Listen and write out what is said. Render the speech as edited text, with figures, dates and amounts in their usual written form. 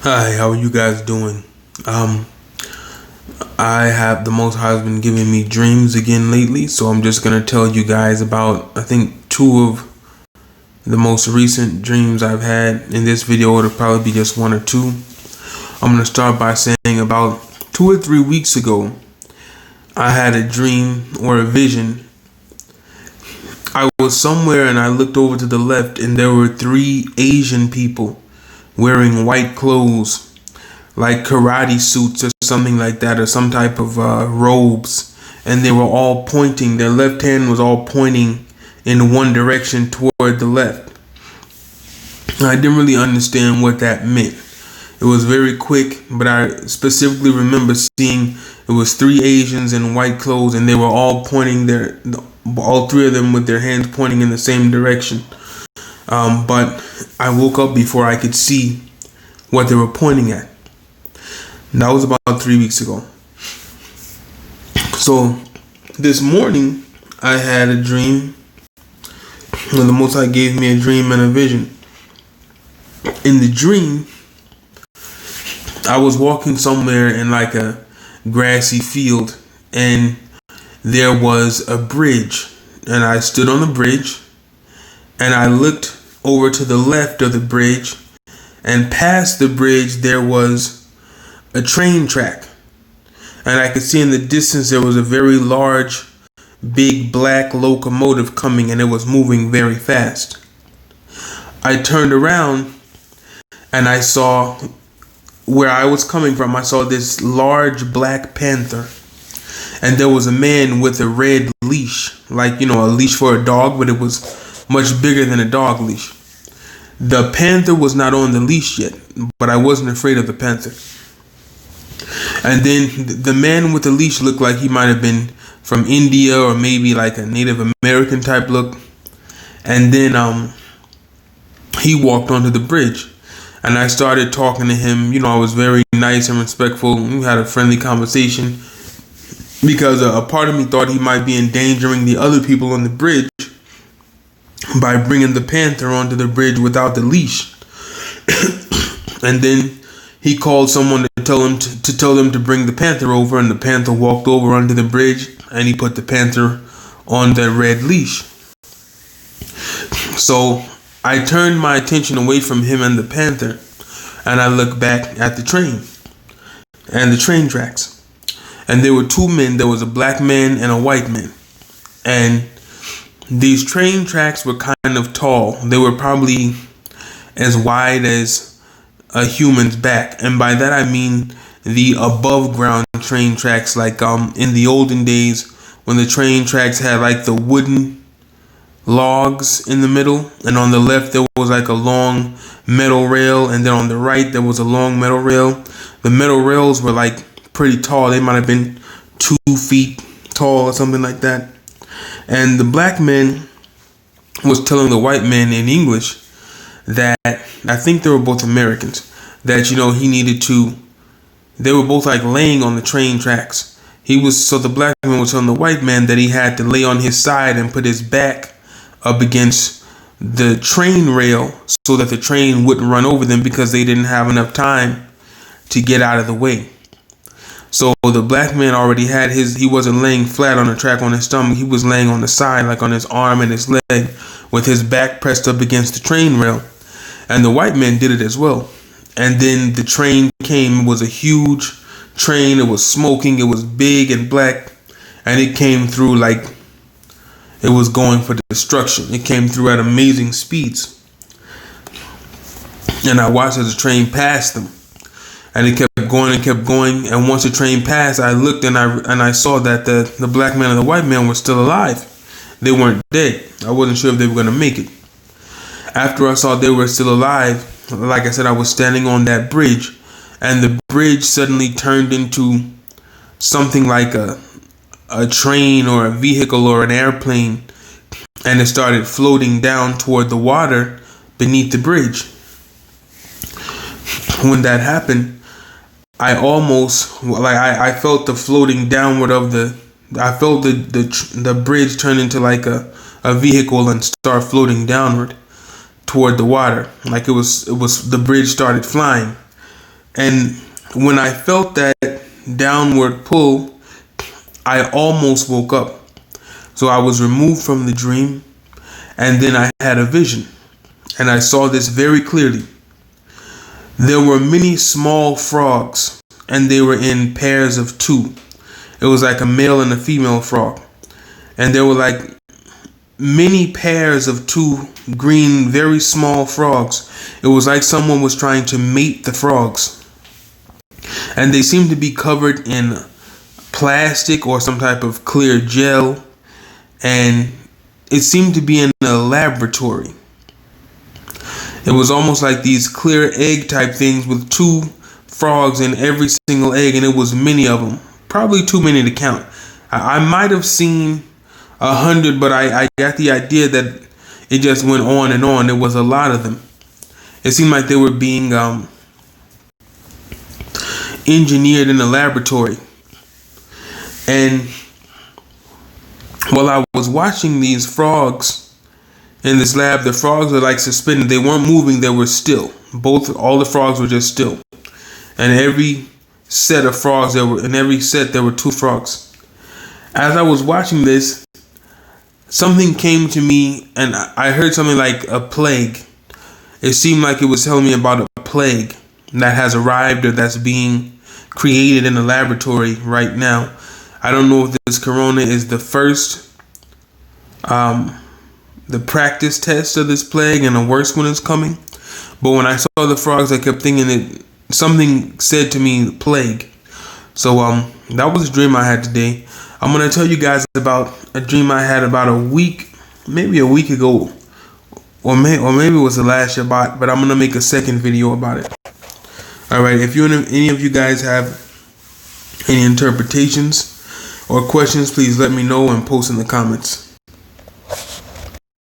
Hi, how are you guys doing? Um, I have the Most High has been giving me dreams again lately, so I'm just gonna tell you guys about I think two of the most recent dreams I've had. In this video, it'll probably be just one or two. I'm gonna start by saying about 2 or 3 weeks ago, I had a dream or a vision. I was somewhere and I looked over to the left, and there were three Asian people wearing white clothes like karate suits or something like that, or some type of robes, and they were all pointing. Their left hand was all pointing in one direction toward the left. I didn't really understand what that meant. It was very quick, but I specifically remember seeing it was three Asians in white clothes, and they were all pointing all three of them with their hands pointing in the same direction. But I woke up before I could see what they were pointing at. That was about 3 weeks ago. So this morning, I had a dream. And the Most High gave me a dream and a vision. In the dream, I was walking somewhere in like a grassy field, and there was a bridge. And I stood on the bridge, and I looked over to the left of the bridge, and past the bridge there was a train track. And I could see in the distance there was a very large, big black locomotive coming, and it was moving very fast. I turned around and I saw where I was coming from. I saw this large black panther, and there was a man with a red leash, like, a leash for a dog, but it was much bigger than a dog leash. The panther was not on the leash yet, but I wasn't afraid of the panther. And then the man with the leash looked like he might have been from India, or maybe like a Native American type look. And then he walked onto the bridge, and I started talking to him. I was very nice and respectful. We had a friendly conversation because a part of me thought he might be endangering the other people on the bridge by bringing the panther onto the bridge without the leash. And then he called someone to tell them to bring the panther over, and the panther walked over onto the bridge, and he put the panther on the red leash. So I turned my attention away from him and the panther, and I looked back at the train and the train tracks. And there were two men. There was a black man and a white man. And these train tracks were kind of tall. They were probably as wide as a human's back. And by that I mean the above ground train tracks, like in the olden days when the train tracks had like the wooden logs in the middle, and on the left there was like a long metal rail, and then on the right there was a long metal rail. The metal rails were like pretty tall. They might have been 2 feet tall or something like that. And the black man was telling the white man in English that, I think they were both Americans, that he needed to, they were both like laying on the train tracks. So the black man was telling the white man that he had to lay on his side and put his back up against the train rail so that the train wouldn't run over them, because they didn't have enough time to get out of the way. So the black man already had he wasn't laying flat on the track on his stomach. He was laying on the side, like on his arm and his leg, with his back pressed up against the train rail. And the white man did it as well. And then the train came. It was a huge train. It was smoking. It was big and black. And it came through like it was going for destruction. It came through at amazing speeds. And I watched as the train passed them. And it kept going and kept going. And once the train passed, I looked and I saw that the black man and the white man were still alive. They weren't dead. I wasn't sure if they were going to make it. After I saw they were still alive, like I said, I was standing on that bridge, and the bridge suddenly turned into something like a train or a vehicle or an airplane, and it started floating down toward the water beneath the bridge. When that happened, I almost, I felt the floating downward of I felt the bridge turn into like a vehicle and start floating downward toward the water. Like it was the bridge started flying. And when I felt that downward pull, I almost woke up. So I was removed from the dream, and then I had a vision, and I saw this very clearly. There were many small frogs, and they were in pairs of two. It was like a male and a female frog. And there were like many pairs of two green, very small frogs. It was like someone was trying to mate the frogs. And they seemed to be covered in plastic or some type of clear gel. And it seemed to be in a laboratory. It was almost like these clear egg type things with two frogs in every single egg, and it was many of them. Probably too many to count. I might have seen 100, but I got the idea that it just went on and on. There was a lot of them. It seemed like they were being engineered in a laboratory. And while I was watching these frogs in this lab, the frogs were like suspended. They weren't moving, they were still. All the frogs were just still. And every set of frogs, there were two frogs. As I was watching this, something came to me, and I heard something like a plague. It seemed like it was telling me about a plague that has arrived or that's being created in the laboratory right now. I don't know if this corona is the first, the practice test of this plague, and a worse one is coming. But when I saw the frogs, I kept thinking something said to me plague. So that was a dream I had today. I'm gonna tell you guys about a dream I had about maybe a week ago, or maybe it was the last Shabbat. But I'm gonna make a second video about it. All right. If any of you guys have any interpretations or questions, please let me know and post in the comments.